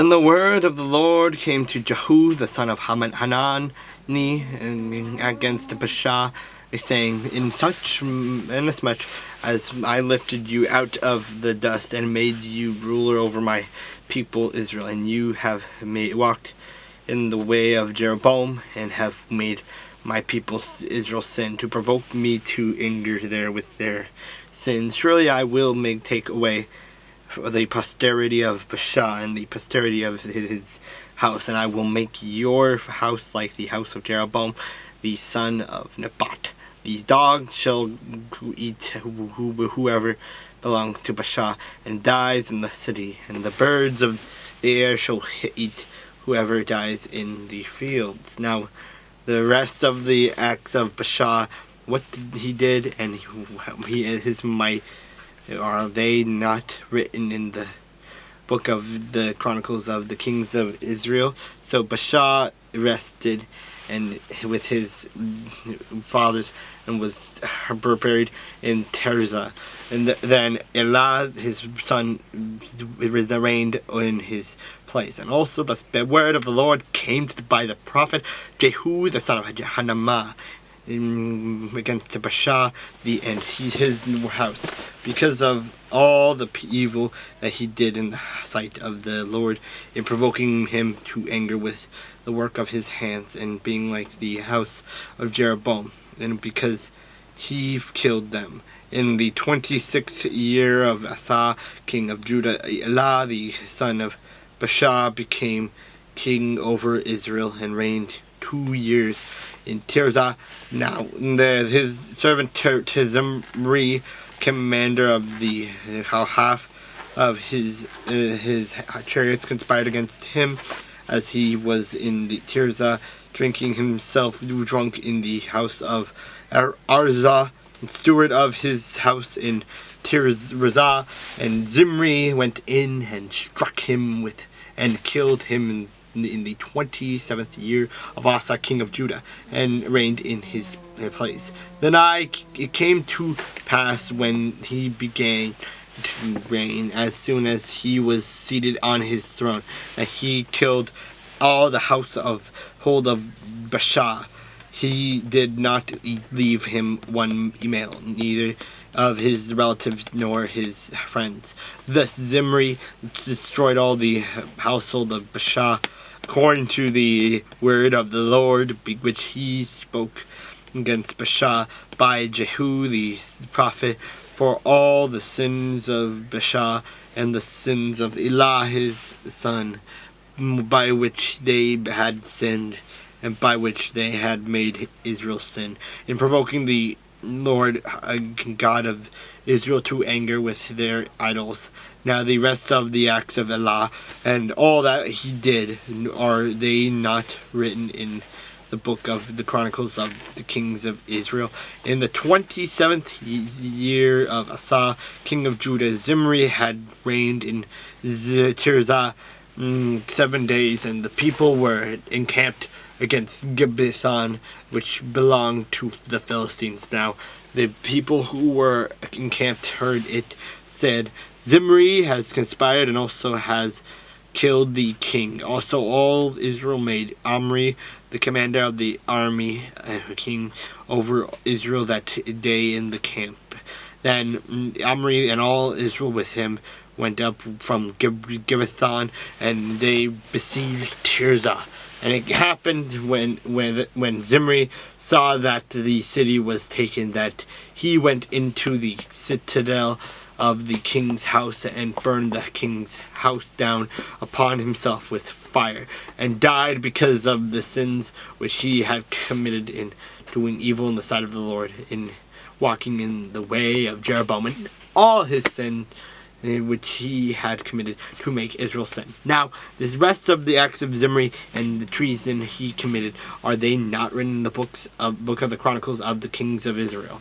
Then the word of the Lord came to Jehu the son of Hanani against Baasha, saying, Inasmuch as I lifted you out of the dust and made you ruler over my people Israel, and you have walked in the way of Jeroboam, and have made my people Israel sin, to provoke me to anger there with their sins, surely I will take away the posterity of Baasha and the posterity of his house, and I will make your house like the house of Jeroboam the son of Nebat. These dogs shall eat whoever belongs to Baasha and dies in the city, and the birds of the air shall eat whoever dies in the fields. Now the rest of the acts of Baasha, what he did, and his might, are they not written in the book of the Chronicles of the Kings of Israel? So Baasha rested and with his fathers, and was buried in Tirzah. And then Elah, his son, reigned in his place. And also the word of the Lord came by the prophet Jehu the son of Hanani against Baasha and his house, because of all the evil that he did in the sight of the Lord, in provoking him to anger with the work of his hands, and being like the house of Jeroboam, and because he killed them. In the 26th year of Asa, king of Judah, Elah the son of Baasha became king over Israel, and reigned 2 years in Tirzah. Now his servant Zimri, commander of the half of his chariots, conspired against him, as he was in the Tirzah, drinking himself drunk in the house of Arza, steward of his house in Tirzah. And Zimri went in and struck him and killed him in the 27th year of Asa, king of Judah, and reigned in his place. Then it came to pass, when he began to reign, as soon as he was seated on his throne, that he killed all the house of Baasha. He did not leave him one male, neither of his relatives nor his friends. Thus Zimri destroyed all the household of Baasha, according to the word of the Lord, which he spoke against Baasha by Jehu the prophet, for all the sins of Baasha and the sins of Elah his son, by which they had sinned, and by which they had made Israel sin, in provoking the Lord God of Israel to anger with their idols. Now the rest of the acts of Elah, and all that he did, are they not written in the book of the Chronicles of the Kings of Israel? In the 27th year of Asa, king of Judah, Zimri had reigned in Tirzah 7 days, and the people were encamped against Gibbethon, which belonged to the Philistines. Now the people who were encamped heard it, said, Zimri has conspired and also has killed the king. Also all Israel made Omri the commander of the army king over Israel that day in the camp. Then Omri and all Israel with him went up from Gibbethon, and they besieged Tirzah. And it happened when Zimri saw that the city was taken, that he went into the citadel of the king's house and burned the king's house down upon himself with fire, and died because of the sins which he had committed in doing evil in the sight of the Lord, in walking in the way of Jeroboam, and all his sin which he had committed to make Israel sin. Now, this rest of the acts of Zimri and the treason he committed, are they not written in the book of the Chronicles of the Kings of Israel?